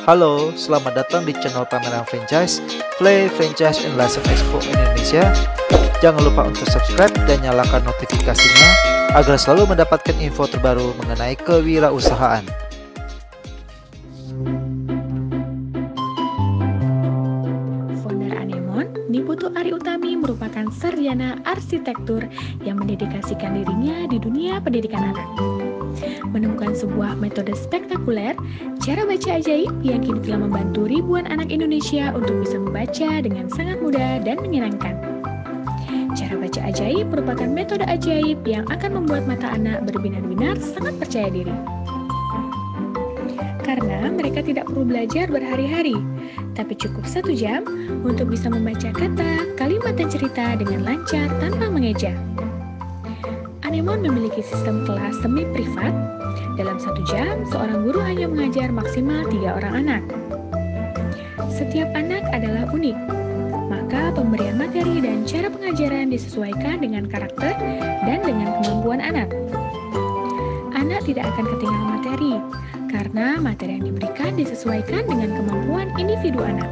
Halo, selamat datang di channel pameran franchise Play Franchise and License Expo Indonesia. Jangan lupa untuk subscribe dan nyalakan notifikasinya agar selalu mendapatkan info terbaru mengenai kewirausahaan. Founder Anemon, Niputu Ari Utami merupakan sarjana arsitektur yang mendedikasikan dirinya di dunia pendidikan anak. Menemukan sebuah metode spektakuler, cara baca ajaib yang kini telah membantu ribuan anak Indonesia untuk bisa membaca dengan sangat mudah dan menyenangkan. Cara baca ajaib merupakan metode ajaib yang akan membuat mata anak berbinar-binar sangat percaya diri. Karena mereka tidak perlu belajar berhari-hari, tapi cukup 1 jam untuk bisa membaca kata, kalimat, dan cerita dengan lancar tanpa mengeja. Anemon memiliki sistem kelas semi privat. Dalam 1 jam, seorang guru hanya mengajar maksimal 3 orang anak. Setiap anak adalah unik, maka pemberian materi dan cara pengajaran disesuaikan dengan karakter dan dengan kemampuan anak. Anak tidak akan ketinggalan materi, karena materi yang diberikan disesuaikan dengan kemampuan individu anak.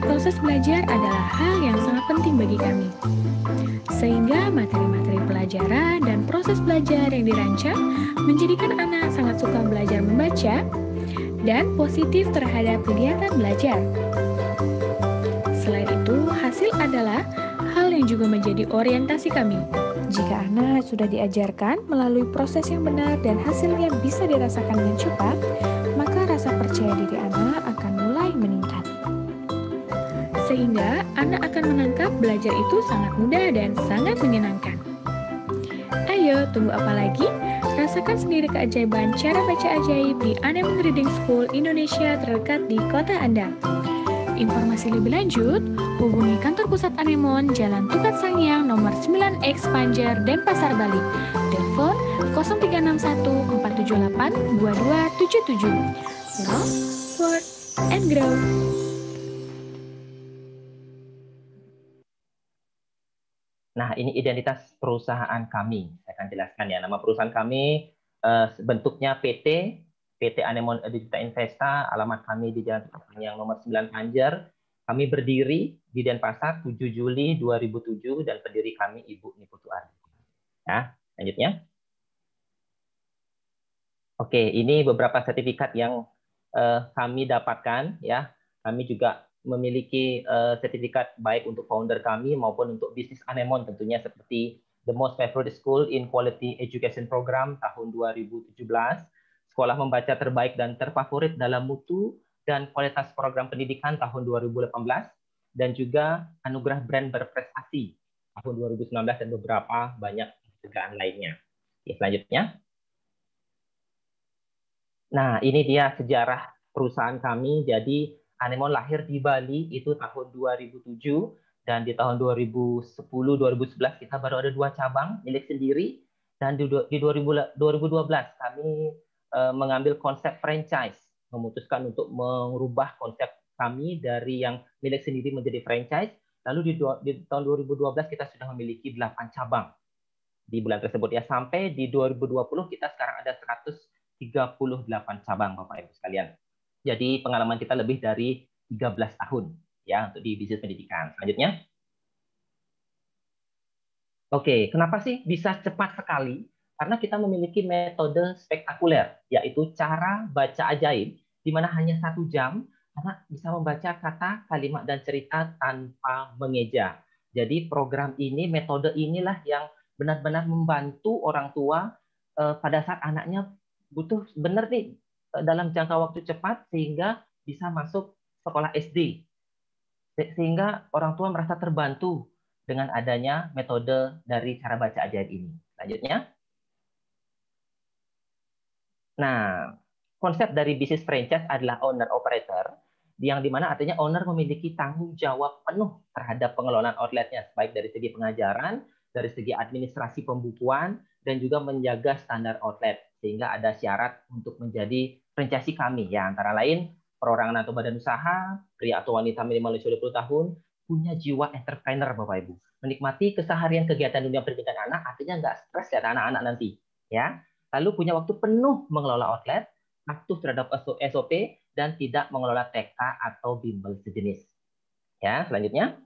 Proses belajar adalah hal yang sangat penting bagi kami, sehingga materi-materi pelajaran dan proses belajar yang dirancang menjadikan anak sangat suka belajar membaca dan positif terhadap kegiatan belajar. Selain itu, hasil adalah hal yang juga menjadi orientasi kami. Jika anak sudah diajarkan melalui proses yang benar dan hasilnya bisa dirasakan dengan cepat, maka rasa percaya diri anak akan mulai meningkat. Sehingga anak akan menangkap belajar itu sangat mudah dan sangat menyenangkan. Ayo, tunggu apa lagi? Rasakan sendiri keajaiban cara baca ajaib di Anemon Reading School Indonesia terdekat di kota Anda. Informasi lebih lanjut, hubungi kantor pusat Anemon, Jalan Tukat Sangyang, nomor 9X Panjer, Denpasar, Bali. Telepon 0361 478 2277. Love, work, and grow. Nah, ini identitas perusahaan kami. Saya akan jelaskan ya. Nama perusahaan kami bentuknya PT Anemon Digital Investa, alamat kami di Jalan yang nomor 9 Panjer. Kami berdiri di Denpasar 7 Juli 2007 dan pendiri kami Ibu Niputu Ari. Ya, lanjutnya. Oke, ini beberapa sertifikat yang kami dapatkan ya. Kami juga memiliki sertifikat baik untuk founder kami maupun untuk bisnis Anemon tentunya, seperti The Most Favorite School in Quality Education Program tahun 2017, Sekolah Membaca Terbaik dan Terfavorit dalam Mutu dan Kualitas Program Pendidikan tahun 2018, dan juga Anugerah Brand Berprestasi tahun 2019 dan beberapa banyak penghargaan lainnya. Oke, selanjutnya. Nah, ini dia sejarah perusahaan kami. Jadi Anemon lahir di Bali itu tahun 2007, dan di tahun 2010-2011 kita baru ada 2 cabang milik sendiri, dan di 2012 kami mengambil konsep franchise, memutuskan untuk merubah konsep kami dari yang milik sendiri menjadi franchise. Lalu di tahun 2012 kita sudah memiliki 8 cabang di bulan tersebut ya, sampai di 2020 kita sekarang ada 138 cabang, Bapak Ibu sekalian. Jadi pengalaman kita lebih dari 13 tahun ya untuk di bisnis pendidikan. Selanjutnya. Oke, kenapa sih bisa cepat sekali? Karena kita memiliki metode spektakuler, yaitu cara baca ajaib, di mana hanya 1 jam anak bisa membaca kata, kalimat, dan cerita tanpa mengeja. Jadi program ini, metode inilah yang benar-benar membantu orang tua pada saat anaknya butuh benar nih dalam jangka waktu cepat sehingga bisa masuk sekolah SD. Sehingga orang tua merasa terbantu dengan adanya metode dari cara baca ajaib ini. Selanjutnya. Nah, konsep dari bisnis franchise adalah owner operator, yang dimana artinya owner memiliki tanggung jawab penuh terhadap pengelolaan outletnya, baik dari segi pengajaran, dari segi administrasi pembukuan, dan juga menjaga standar outlet, sehingga ada syarat untuk menjadi franchise kami, ya antara lain perorangan atau badan usaha, pria atau wanita minimal usia 20 tahun, punya jiwa entrepreneur, Bapak Ibu. Menikmati keseharian kegiatan dunia pendidikan anak, artinya nggak stres ya anak-anak nanti. Ya. Lalu punya waktu penuh mengelola outlet, patuh terhadap SOP, dan tidak mengelola TK atau bimbel sejenis. Ya, selanjutnya.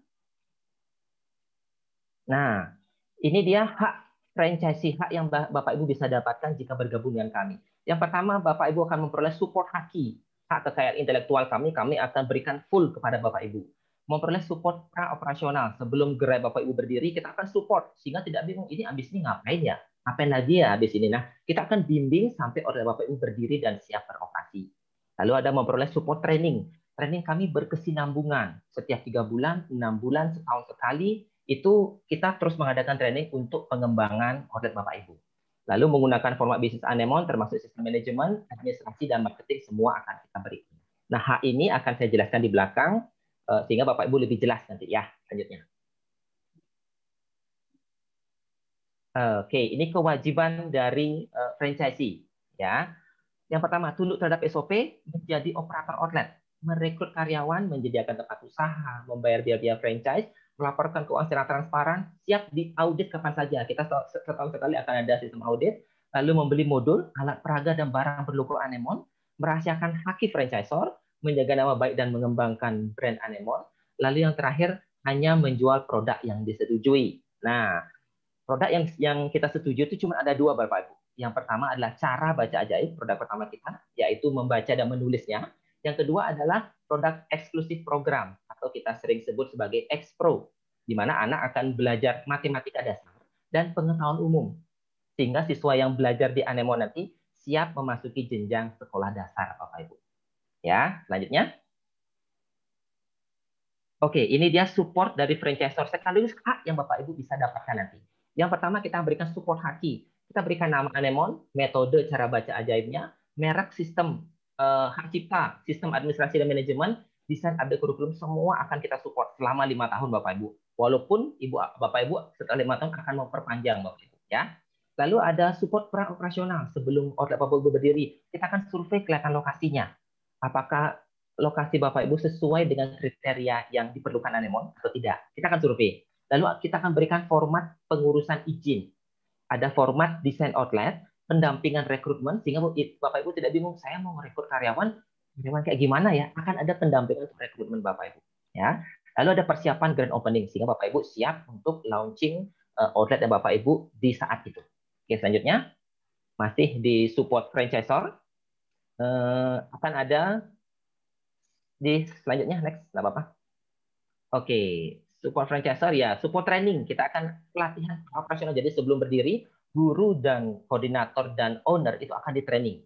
Nah, ini dia hak franchisee, hak yang Bapak Ibu bisa dapatkan jika bergabung dengan kami. Yang pertama, Bapak Ibu akan memperoleh support haki, hak kekayaan intelektual kami akan berikan full kepada Bapak Ibu. Memperoleh support pra-operasional. Sebelum gerai Bapak Ibu berdiri, kita akan support, sehingga tidak bingung, ini habis ini ngapain ya? Ngapain lagi ya habis ini? Nah, kita akan bimbing sampai order Bapak Ibu berdiri dan siap beroperasi. Lalu ada memperoleh support training. Training kami berkesinambungan. Setiap 3 bulan, 6 bulan, setahun sekali, itu kita terus mengadakan training untuk pengembangan outlet Bapak Ibu. Lalu menggunakan format bisnis Anemon termasuk sistem manajemen, administrasi, dan marketing semua akan kita berikan. Nah, hak ini akan saya jelaskan di belakang sehingga Bapak Ibu lebih jelas nanti ya. Selanjutnya. Oke, ini kewajiban dari franchisee ya. Yang pertama, tunduk terhadap SOP, menjadi operator outlet, merekrut karyawan, menyediakan tempat usaha, membayar biaya franchise, melaporkan keuangan secara transparan, siap diaudit kapan saja. Kita setahun sekali akan ada sistem audit, lalu membeli modul, alat peraga, dan barang berlogo Anemon, merahasiakan haki franchisor, menjaga nama baik dan mengembangkan brand Anemon, lalu yang terakhir, hanya menjual produk yang disetujui. Nah, produk yang kita setuju itu cuma ada 2, Bapak Ibu. Yang pertama adalah cara baca ajaib, produk pertama kita, yaitu membaca dan menulisnya. Yang kedua adalah produk eksklusif program, atau kita sering sebut sebagai X-Pro, di mana anak akan belajar matematika dasar dan pengetahuan umum, sehingga siswa yang belajar di Anemon nanti siap memasuki jenjang sekolah dasar, Bapak Ibu. Ya, selanjutnya. Oke, ini dia support dari franchisor sekaligus hak yang Bapak Ibu bisa dapatkan nanti. Yang pertama kita berikan support haki. Kita berikan nama Anemon, metode cara baca ajaibnya, merek, sistem hak cipta, sistem administrasi dan manajemen, desain update kurikulum, semua akan kita support selama 5 tahun Bapak Ibu. Walaupun Bapak Ibu setelah 5 tahun akan memperpanjang Bapak Ibu ya. Lalu ada support pra-operasional. Sebelum outlet Bapak Ibu berdiri, kita akan survei kelihatan lokasinya. Apakah lokasi Bapak Ibu sesuai dengan kriteria yang diperlukan Anemon atau tidak. Kita akan survei. Lalu kita akan berikan format pengurusan izin. Ada format desain outlet, pendampingan rekrutmen, sehingga Bapak Ibu tidak bingung, saya mau merekrut karyawan kayak gimana ya? Akan ada pendampingan untuk rekrutmen Bapak Ibu. Ya. Lalu ada persiapan grand opening, sehingga Bapak Ibu siap untuk launching outlet dan Bapak Ibu di saat itu. Oke, selanjutnya, masih di support franchisor, akan ada di selanjutnya, next, nggak apa-apa. Oke, support franchisor ya, support training. Kita akan pelatihan operasional. Jadi sebelum berdiri, guru dan koordinator dan owner itu akan di training.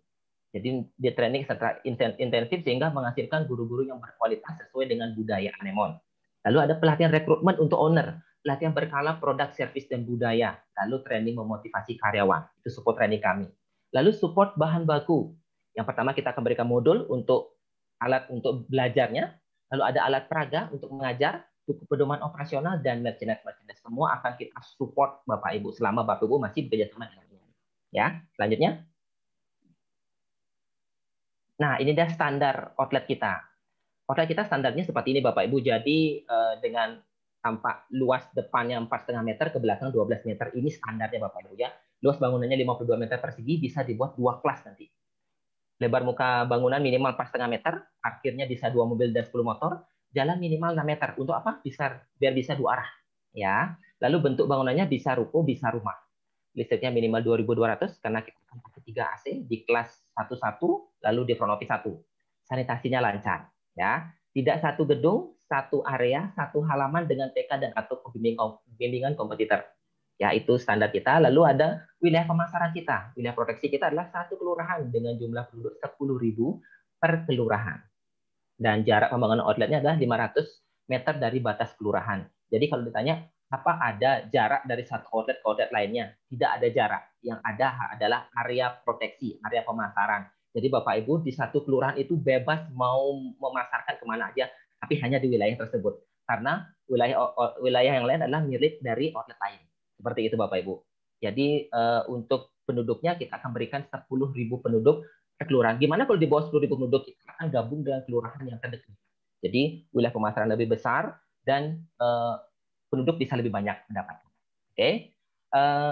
Jadi di training secara intensif sehingga menghasilkan guru-guru yang berkualitas sesuai dengan budaya Anemon. Lalu ada pelatihan rekrutmen untuk owner, pelatihan berkala produk, service, dan budaya. Lalu training memotivasi karyawan, itu support training kami. Lalu support bahan baku. Yang pertama kita akan berikan modul untuk alat untuk belajarnya, lalu ada alat peraga untuk mengajar, buku pedoman operasional, dan merchandise semua akan kita support Bapak Ibu selama Bapak Ibu masih bekerja sama dengan kami. Ya, selanjutnya. Nah, ini dia standar outlet kita. Outlet kita standarnya seperti ini Bapak Ibu. Jadi dengan tampak luas depannya 4,5 meter, ke belakang 12 meter. Ini standarnya Bapak Ibu ya. Luas bangunannya 52 meter persegi, bisa dibuat 2 kelas nanti. Lebar muka bangunan minimal 4,5 meter, parkirnya bisa 2 mobil dan 10 motor, jalan minimal 6 meter. Untuk apa? Biar bisa 2 arah. Ya. Lalu bentuk bangunannya bisa ruko, bisa rumah. Listriknya minimal 2.200 karena kita akan pakai 3 AC di kelas 1-1, lalu di front office 1. Sanitasinya lancar. Ya. Tidak satu gedung, satu area, satu halaman dengan TK dan atau bimbingan kompetitor. Ya, itu standar kita. Lalu ada wilayah pemasaran kita. Wilayah proteksi kita adalah 1 kelurahan dengan jumlah penduduk 10.000 per kelurahan. Dan jarak pembangunan outletnya adalah 500 meter dari batas kelurahan. Jadi kalau ditanya, apa ada jarak dari satu outlet ke outlet lainnya? Tidak ada jarak. Yang ada adalah area proteksi, area pemasaran. Jadi Bapak Ibu di satu kelurahan itu bebas mau memasarkan kemana aja, tapi hanya di wilayah tersebut. Karena wilayah yang lain adalah milik dari outlet lain. Seperti itu Bapak Ibu. Jadi untuk penduduknya kita akan berikan 10.000 penduduk per kelurahan. Gimana kalau di bawah 10.000 penduduk kita akan gabung dengan kelurahan yang terdekat. Jadi wilayah pemasaran lebih besar dan penduduk bisa lebih banyak mendapatkan. Oke.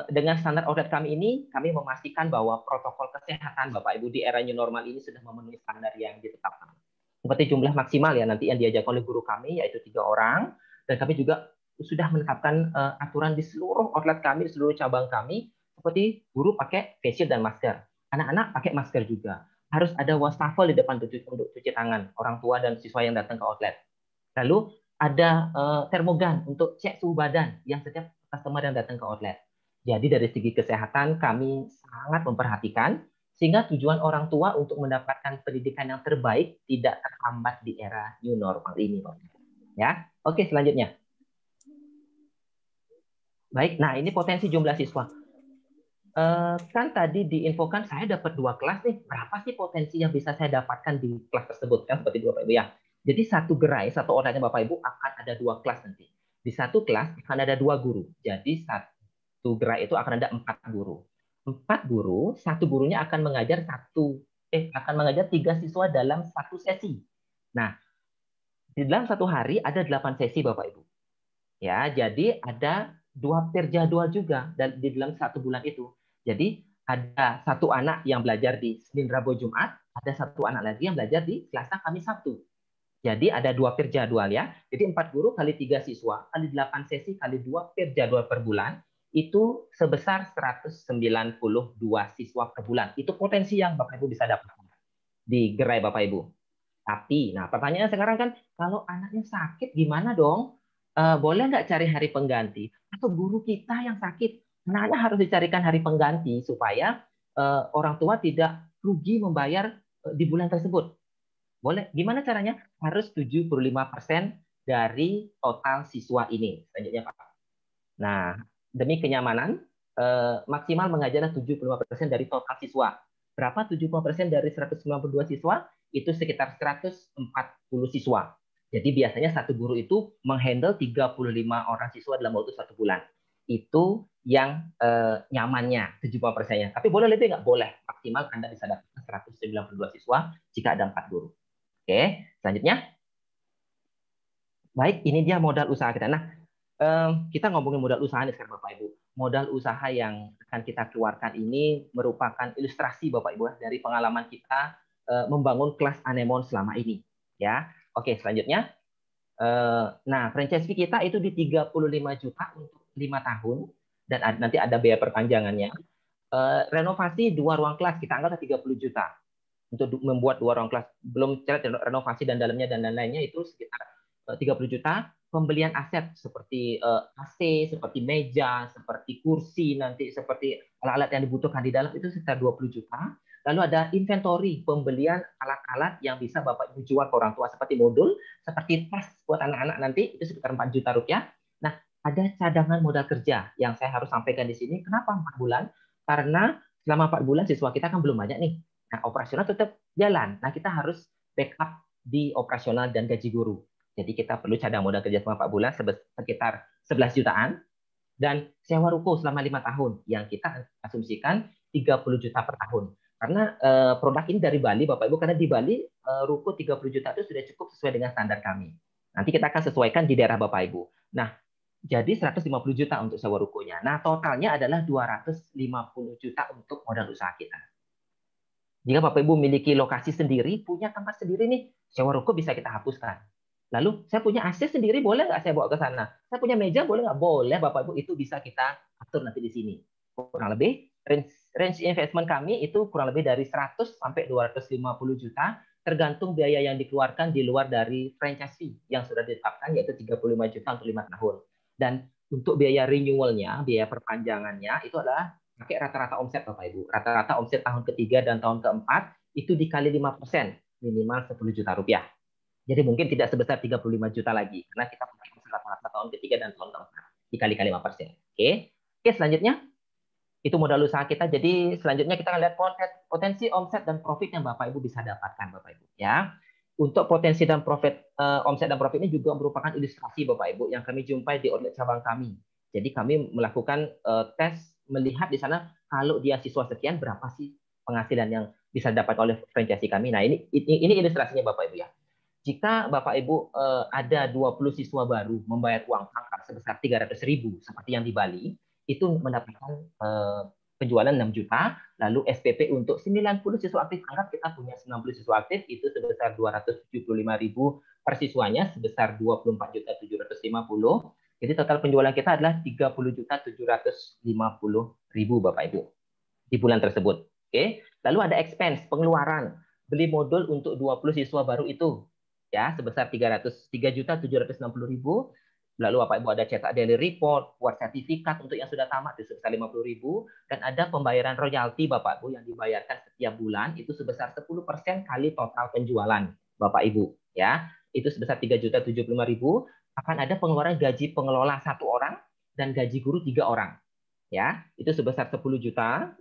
Dengan standar outlet kami ini, kami memastikan bahwa protokol kesehatan Bapak Ibu di era new normal ini sudah memenuhi standar yang ditetapkan. Seperti jumlah maksimal ya nanti yang diajarkan oleh guru kami yaitu 3 orang, dan kami juga sudah menetapkan aturan di seluruh outlet kami, di seluruh cabang kami, seperti guru pakai face shield dan masker, anak-anak pakai masker juga. Harus ada wastafel di depan untuk cuci tangan orang tua dan siswa yang datang ke outlet. Lalu ada termogan untuk cek suhu badan yang setiap customer yang datang ke outlet. Jadi dari segi kesehatan kami sangat memperhatikan sehingga tujuan orang tua untuk mendapatkan pendidikan yang terbaik tidak terhambat di era new normal ini, Pak. Ya, oke selanjutnya. Baik, nah ini potensi jumlah siswa. Kan tadi diinfokan saya dapat 2 kelas nih. Berapa sih potensi yang bisa saya dapatkan di kelas tersebut? Kan seperti itu Bapak Ibu ya. Jadi satu gerai, satu outletnya Bapak Ibu akan ada 2 kelas nanti. Di satu kelas akan ada 2 guru. Jadi satu gerai itu akan ada 4 guru. 4 guru, satu gurunya akan mengajar 3 siswa dalam satu sesi. Nah, di dalam satu hari ada 8 sesi Bapak Ibu. Ya, jadi ada 2 per jadwal juga di dalam 1 bulan itu. Jadi ada 1 anak yang belajar di Senin, Rabu, Jumat, ada 1 anak lagi yang belajar di Selasa, Kamis, Sabtu. Jadi ada 2 per jadwal ya. Jadi 4 guru kali 3 siswa kali 8 sesi kali 2 per jadwal per bulan itu sebesar 192 siswa per bulan. Itu potensi yang Bapak Ibu bisa dapatkan di gerai Bapak Ibu. Tapi, nah pertanyaannya sekarang kan kalau anaknya sakit gimana dong? Boleh nggak cari hari pengganti? Atau guru kita yang sakit? Anak-anak harus dicarikan hari pengganti supaya orang tua tidak rugi membayar di bulan tersebut. Boleh. Gimana caranya? Harus 75% dari total siswa ini. Selanjutnya Pak. Nah, demi kenyamanan, maksimal mengajar 75% dari total siswa. Berapa 75% dari 192 siswa? Itu sekitar 140 siswa. Jadi biasanya satu guru itu menghandle 35 orang siswa dalam waktu 1 bulan. Itu yang nyamannya, 75%-nya. Tapi boleh lebih nggak? Boleh. Maksimal Anda bisa dapatkan 192 siswa jika ada 4 guru. Oke, selanjutnya. Baik, ini dia modal usaha kita. Nah, kita ngomongin modal usaha nih sekarang Bapak Ibu. Modal usaha yang akan kita keluarkan ini merupakan ilustrasi Bapak Ibu dari pengalaman kita membangun kelas Anemon selama ini. Ya, oke selanjutnya. Nah, franchise fee kita itu di 35 juta untuk 5 tahun dan nanti ada biaya perpanjangannya. Renovasi 2 ruang kelas kita anggap 30 juta untuk membuat 2 ruang kelas. Belum renovasi dan dalamnya dan lain-lainnya itu sekitar 30 juta. Pembelian aset seperti AC, seperti meja, seperti kursi, nanti seperti alat-alat yang dibutuhkan di dalam itu sekitar 20 juta. Lalu ada inventory, pembelian alat-alat yang bisa Bapak Ibu jual ke orang tua seperti modul, seperti tas buat anak-anak nanti itu sekitar 4 juta rupiah. Nah, ada cadangan modal kerja yang saya harus sampaikan di sini. Kenapa 4 bulan? Karena selama 4 bulan siswa kita kan belum banyak nih. Nah, operasional tetap jalan. Nah, kita harus backup di operasional dan gaji guru. Jadi kita perlu cadang modal kerja selama 4 bulan sekitar 11 jutaan. Dan sewa ruko selama 5 tahun yang kita asumsikan 30 juta per tahun. Karena produk ini dari Bali, Bapak Ibu, karena di Bali ruko 30 juta itu sudah cukup sesuai dengan standar kami. Nanti kita akan sesuaikan di daerah Bapak Ibu. Nah, jadi 150 juta untuk sewa rukonya. Nah, totalnya adalah 250 juta untuk modal usaha kita. Jika Bapak Ibu memiliki lokasi sendiri, punya tempat sendiri nih, sewa ruko bisa kita hapuskan. Lalu saya punya AC sendiri, boleh nggak saya bawa ke sana? Saya punya meja, boleh nggak? Boleh, Bapak Ibu, itu bisa kita atur nanti di sini. Kurang lebih, range investment kami itu kurang lebih dari 100 sampai 250 juta, tergantung biaya yang dikeluarkan di luar dari franchise fee yang sudah ditetapkan, yaitu 35 juta untuk 5 tahun. Dan untuk biaya renewalnya, biaya perpanjangannya, itu adalah pakai rata-rata omset, Bapak Ibu. Rata-rata omset tahun ketiga dan tahun keempat, itu dikali 5%, minimal 10 juta rupiah. Jadi mungkin tidak sebesar 35 juta lagi, karena kita punya rata-rata tahun ketiga dan tahun keempat, dikali 5%. Oke, selanjutnya, itu modal usaha kita. Jadi selanjutnya kita lihat potensi omset dan profit yang Bapak Ibu bisa dapatkan, Bapak Ibu. Ya, untuk potensi dan profit, omset dan profit ini juga merupakan ilustrasi Bapak Ibu yang kami jumpai di outlet cabang kami. Jadi kami melakukan tes melihat di sana kalau dia siswa sekian berapa sih penghasilan yang bisa dapat oleh franchise kami. Nah, ini ilustrasinya Bapak Ibu ya. Jika Bapak Ibu ada 20 siswa baru membayar uang pangkal sebesar 300.000 seperti yang di Bali, itu mendapatkan penjualan 6 juta, lalu SPP untuk 90 siswa aktif, anggap kita punya 90 siswa aktif, itu sebesar 275.000 per siswanya, sebesar 24.750. Jadi total penjualan kita adalah 30.750.000 Bapak Ibu di bulan tersebut. Oke, lalu ada expense, pengeluaran, beli modul untuk 20 siswa baru itu, ya sebesar 3.760.000. Lalu Bapak Ibu ada cetak daily report, buat sertifikat untuk yang sudah tamat itu sebesar 50.000, dan ada pembayaran royalti Bapak Ibu yang dibayarkan setiap bulan itu sebesar 10% kali total penjualan Bapak Ibu, ya. Itu sebesar 3.075.000. Akan ada pengeluaran gaji pengelola 1 orang dan gaji guru 3 orang. Ya, itu sebesar 10.500.000.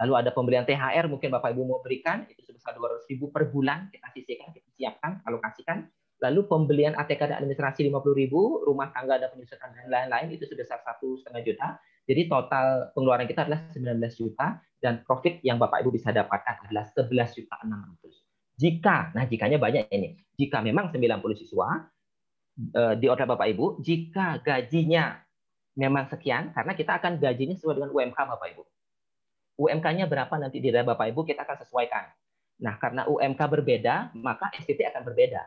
Lalu ada pembelian THR mungkin Bapak Ibu mau berikan, itu sebesar 200.000 per bulan, kita sisihkan, kita siapkan, alokasikan. Lalu pembelian ATK dan administrasi 50.000, rumah tangga dan penyusutan dan lain-lain itu sebesar 1,5 juta. Jadi total pengeluaran kita adalah 19 juta dan profit yang Bapak Ibu bisa dapatkan adalah 11.600.000. Jika, nah jikanya banyak ini. Jika memang 90 siswa di order Bapak Ibu, jika gajinya memang sekian, karena kita akan gajinya sesuai dengan UMK Bapak Ibu. UMK-nya berapa nanti di Bapak Ibu kita akan sesuaikan. Nah, karena UMK berbeda, maka SPP akan berbeda.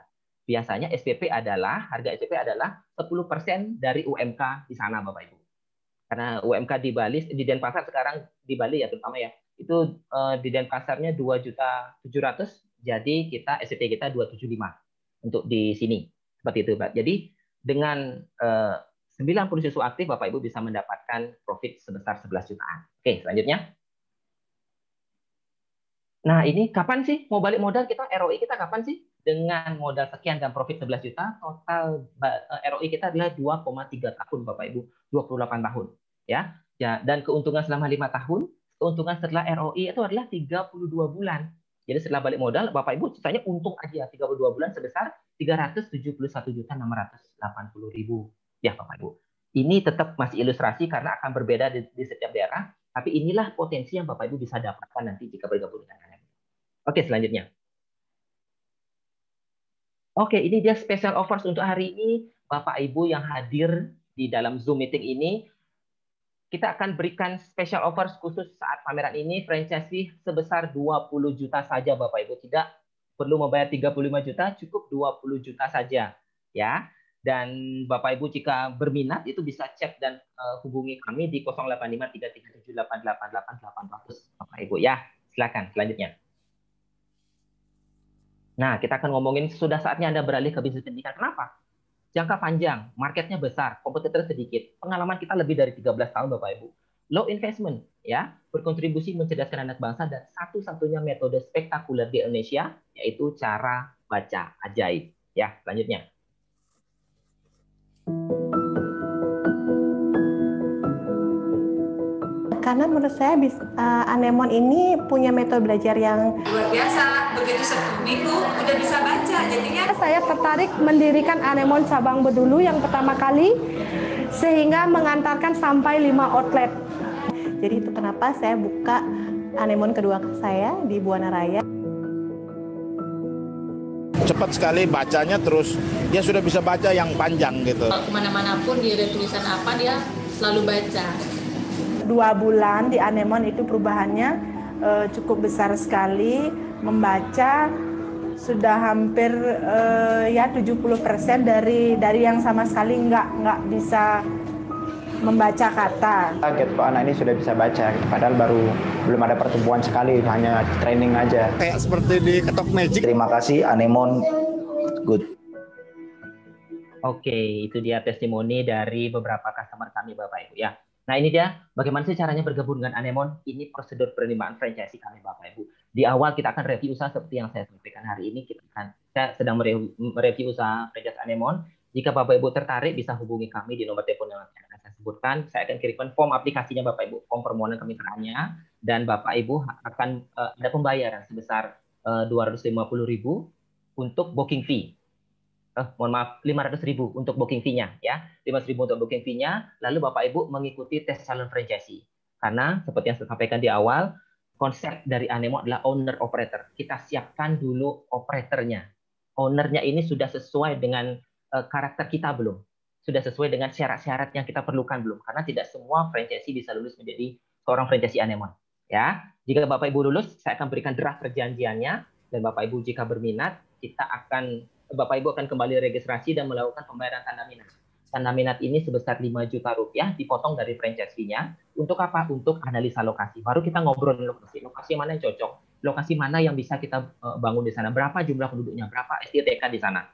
Biasanya SPP adalah, harga SPP adalah 10% dari UMK di sana Bapak Ibu. Karena UMK di Bali, di Denpasar sekarang di Bali ya terutama ya, itu di Denpasarnya 2.700.000, jadi kita SPP kita 275 untuk di sini. Seperti itu, Pak. Jadi dengan 90 siswa aktif, Bapak Ibu bisa mendapatkan profit sebesar 11 jutaan. Oke, selanjutnya. Nah, ini kapan sih mau balik modal kita? ROI kita kapan sih? Dengan modal sekian dan profit 11 juta, total ROI kita adalah 2,3 tahun, Bapak Ibu. 28 tahun. Ya. Dan keuntungan selama 5 tahun, keuntungan setelah ROI itu adalah 32 bulan. Jadi setelah balik modal, Bapak Ibu sisanya untung aja 32 bulan sebesar 371.980.000. Ya, Bapak Ibu. Ini tetap masih ilustrasi karena akan berbeda di setiap daerah, tapi inilah potensi yang Bapak Ibu bisa dapatkan nanti jika bergabung dengan kalian. Oke, selanjutnya. Oke, ini dia special offers untuk hari ini. Bapak Ibu yang hadir di dalam Zoom meeting ini, kita akan berikan special offers khusus saat pameran ini, franchise fee sebesar 20 juta saja Bapak Ibu. Tidak perlu membayar 35 juta, cukup 20 juta saja. Ya. Dan Bapak Ibu jika berminat itu bisa cek dan hubungi kami di 085337888800 Bapak Ibu ya. Silakan selanjutnya. Nah, kita akan ngomongin sudah saatnya Anda beralih ke bisnis pendidikan. Kenapa? Jangka panjang, marketnya besar, kompetitor sedikit. Pengalaman kita lebih dari 13 tahun Bapak Ibu. Low investment, ya, berkontribusi mencerdaskan anak bangsa dan satu-satunya metode spektakuler di Indonesia yaitu cara baca ajaib. Ya, selanjutnya. Karena menurut saya Anemon ini punya metode belajar yang luar biasa. Begitu 1 minggu udah bisa baca. Jadinya saya tertarik mendirikan Anemon cabang Bedulu yang pertama kali sehingga mengantarkan sampai 5 outlet. Jadi itu kenapa saya buka Anemon kedua saya di Buana Raya. Cepat sekali bacanya, terus dia sudah bisa baca yang panjang gitu. kemana-mana pun dia ada tulisan apa dia selalu baca. 2 bulan di Anemon itu perubahannya cukup besar sekali. Membaca sudah hampir ya 70% dari yang sama sekali nggak bisa membaca kata. Kaget kok anak ini sudah bisa baca, padahal belum ada pertumbuhan sekali, hanya training aja. Kayak seperti di ketok magic. Terima kasih Anemon, good. Oke, itu dia testimoni dari beberapa customer kami Bapak Ibu ya. Nah ini dia bagaimana sih caranya bergabung dengan Anemon. Ini prosedur penerimaan franchise kami Bapak Ibu. Di awal kita akan review usaha seperti yang saya sampaikan hari ini. Saya sedang mereview usaha franchise Anemon. Jika Bapak Ibu tertarik bisa hubungi kami di nomor telepon yang akan saya sebutkan. Saya akan kirimkan form aplikasinya Bapak Ibu, form permohonan kemitraannya, dan Bapak Ibu akan ada pembayaran sebesar 250.000 untuk booking fee. Mohon maaf, 500.000 untuk booking fee-nya ya. 500.000 untuk booking fee-nya, lalu Bapak Ibu mengikuti tes calon franchisee. Karena seperti yang saya sampaikan di awal, konsep dari Anemon adalah owner operator. Kita siapkan dulu operatornya. Ownernya ini sudah sesuai dengan karakter kita belum? sudah sesuai dengan syarat-syarat yang kita perlukan belum? Karena tidak semua franchisee bisa lulus menjadi seorang franchisee Anemon. Ya, jika Bapak Ibu lulus, saya akan berikan draft perjanjiannya, dan Bapak Ibu jika berminat, Bapak Ibu akan kembali registrasi dan melakukan pembayaran tanda minat. Tanda minat ini sebesar 5 juta rupiah dipotong dari franchise-nya. Untuk apa? Untuk analisa lokasi. Baru kita ngobrol lokasi mana yang cocok, lokasi mana yang bisa kita bangun di sana, berapa jumlah penduduknya, berapa SDTK di sana.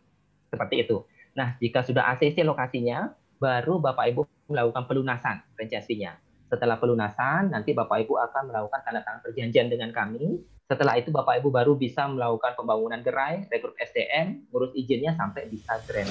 Seperti itu. Nah, jika sudah ACC lokasinya, baru Bapak Ibu melakukan pelunasan franchise-nya. Setelah pelunasan, nanti Bapak Ibu akan melakukan tanda tangan perjanjian dengan kami. Setelah itu Bapak Ibu baru bisa melakukan pembangunan gerai, rekrut SDM, ngurus izinnya sampai bisa grand.